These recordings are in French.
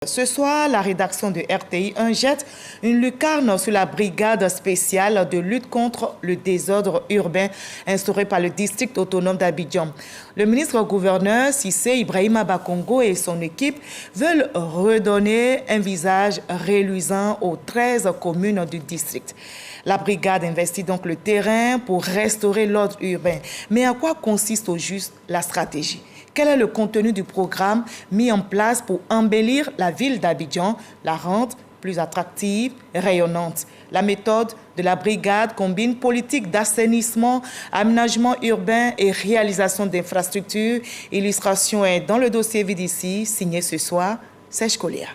Ce soir, la rédaction de RTI 1 jette une lucarne sur la brigade spéciale de lutte contre le désordre urbain instaurée par le district autonome d'Abidjan. Le ministre-gouverneur Cissé Ibrahima Bakongo et son équipe veulent redonner un visage reluisant aux 13 communes du district. La brigade investit donc le terrain pour restaurer l'ordre urbain. Mais à quoi consiste au juste la stratégie ? Quel est le contenu du programme mis en place pour embellir la ville d'Abidjan, la rendre plus attractive et rayonnante? La méthode de la brigade combine politique d'assainissement, aménagement urbain et réalisation d'infrastructures. Illustration est dans le dossier VDC, signé ce soir, Serge Collier.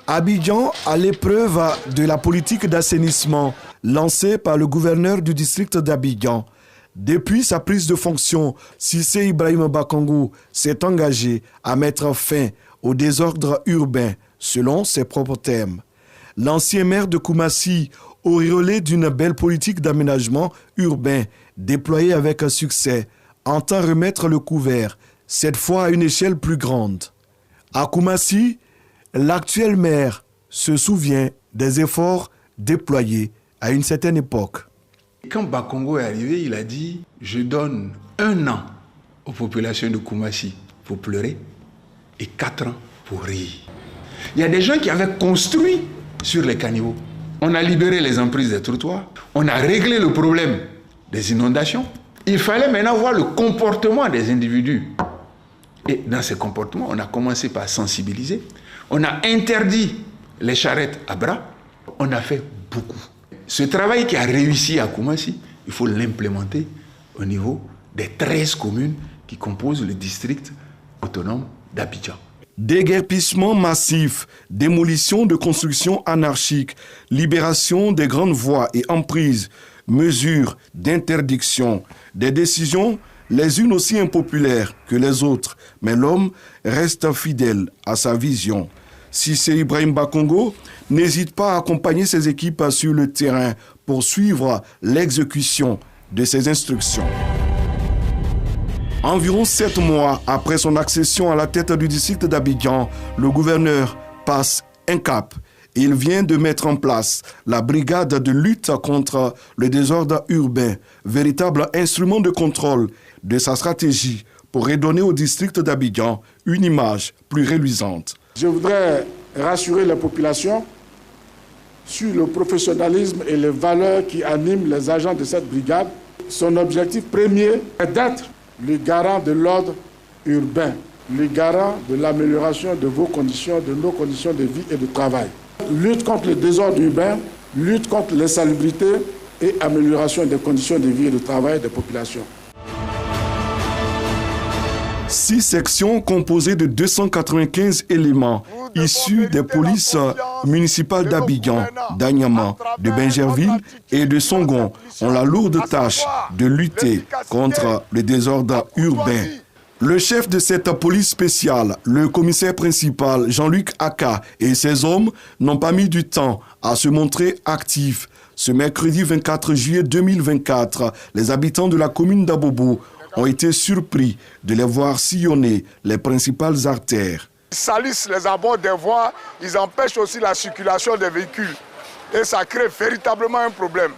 Abidjan à l'épreuve de la politique d'assainissement lancée par le gouverneur du district d'Abidjan. Depuis sa prise de fonction, Cissé Ibrahima Bakongo s'est engagé à mettre fin au désordre urbain selon ses propres termes. L'ancien maire de Koumassi, auréolé d'une belle politique d'aménagement urbain déployée avec un succès, entend remettre le couvert, cette fois à une échelle plus grande. À Koumassi, l'actuel maire se souvient des efforts déployés à une certaine époque. Quand Bakongo est arrivé, il a dit « Je donne 1 an aux populations de Koumassi pour pleurer et 4 ans pour rire ». Il y a des gens qui avaient construit sur les caniveaux. On a libéré les emprises des trottoirs, on a réglé le problème des inondations. Il fallait maintenant voir le comportement des individus. Et dans ces comportements, on a commencé par sensibiliser. On a interdit les charrettes à bras. On a fait beaucoup. Ce travail qui a réussi à Koumassi, il faut l'implémenter au niveau des 13 communes qui composent le district autonome d'Abidjan. Déguerpissement massif, démolition de constructions anarchiques, libération des grandes voies et emprises, mesures d'interdiction, des décisions les unes aussi impopulaires que les autres, mais l'homme reste fidèle à sa vision. Cissé Ibrahima Bakongo n'hésite pas à accompagner ses équipes sur le terrain pour suivre l'exécution de ses instructions. Environ 7 mois après son accession à la tête du district d'Abidjan, le gouverneur passe un cap. Il vient de mettre en place la brigade de lutte contre le désordre urbain, véritable instrument de contrôle de sa stratégie pour redonner au district d'Abidjan une image plus reluisante. Je voudrais rassurer la population sur le professionnalisme et les valeurs qui animent les agents de cette brigade. Son objectif premier est d'être le garant de l'ordre urbain, le garant de l'amélioration de vos conditions, de nos conditions de vie et de travail. Lutte contre le désordre urbain, lutte contre l'insalubrité et amélioration des conditions de vie et de travail des populations. 6 sections composées de 295 éléments issus des polices municipales d'Abidjan, d'Anyama, de Bingerville et de Songon ont la lourde tâche de lutter contre le désordre urbain. Le chef de cette police spéciale, le commissaire principal Jean-Luc Aka et ses hommes n'ont pas mis du temps à se montrer actifs. Ce mercredi 24 juillet 2024, les habitants de la commune d'Abobo ont été surpris de les voir sillonner les principales artères. Ils salissent les abords des voies, ils empêchent aussi la circulation des véhicules. Et ça crée véritablement un problème.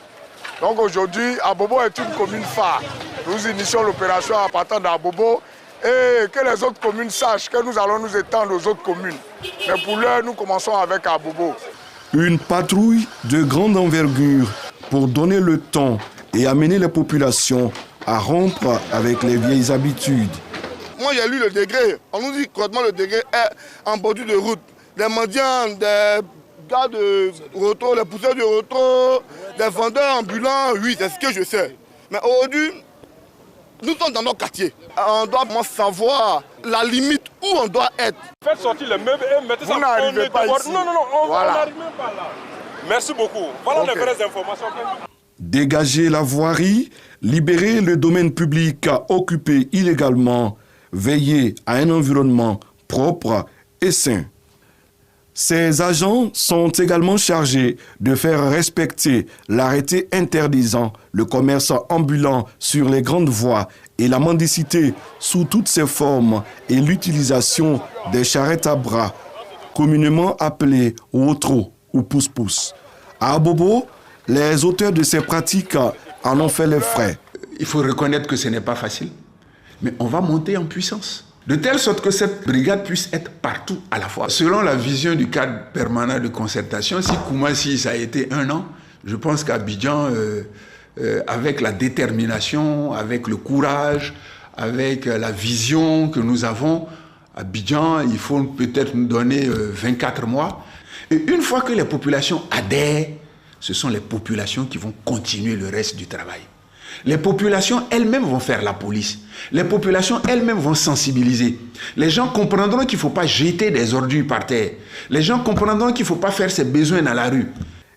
Donc aujourd'hui, Abobo est une commune phare. Nous initions l'opération à partir d'Abobo et que les autres communes sachent que nous allons nous étendre aux autres communes. Mais pour l'heure, nous commençons avec Abobo. Une patrouille de grande envergure pour donner le ton et amener les populations à rompre avec les vieilles habitudes. Moi, j'ai lu le degré. On nous dit correctement le degré est en bordure de route. Des mendiants, des gars de retour, les pousseurs de retour, des vendeurs ambulants, oui, c'est ce que je sais. Mais aujourd'hui, nous sommes dans nos quartiers. On doit savoir la limite où on doit être. Faites sortir les meubles et mettez ça. Vous n'arrivez pas ici. Non, on n'arrive même pas là. Merci beaucoup. Voilà les vraies informations. Dégager la voirie, libérer le domaine public occupé illégalement, veiller à un environnement propre et sain. Ces agents sont également chargés de faire respecter l'arrêté interdisant le commerce ambulant sur les grandes voies et la mendicité sous toutes ses formes et l'utilisation des charrettes à bras, communément appelées wotro ou pousse-pousse. À Abobo, les auteurs de ces pratiques en ont fait les frais. Il faut reconnaître que ce n'est pas facile, mais on va monter en puissance. De telle sorte que cette brigade puisse être partout à la fois. Selon la vision du cadre permanent de concertation, si Koumassi, ça a été 1 an, je pense qu'Abidjan, avec la détermination, avec le courage, avec la vision que nous avons, Abidjan, il faut peut-être nous donner 24 mois. Et une fois que les populations adhèrent, ce sont les populations qui vont continuer le reste du travail. Les populations elles-mêmes vont faire la police. Les populations elles-mêmes vont sensibiliser. Les gens comprendront qu'il ne faut pas jeter des ordures par terre. Les gens comprendront qu'il ne faut pas faire ses besoins dans la rue.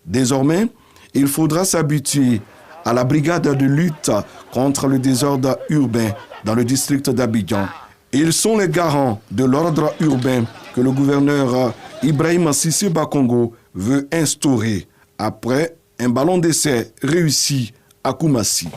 Désormais, il faudra s'habituer à la brigade de lutte contre le désordre urbain dans le district d'Abidjan. Ils sont les garants de l'ordre urbain que le gouverneur Ibrahima Cissé Bakongo veut instaurer après un ballon d'essai réussi à Koumassi.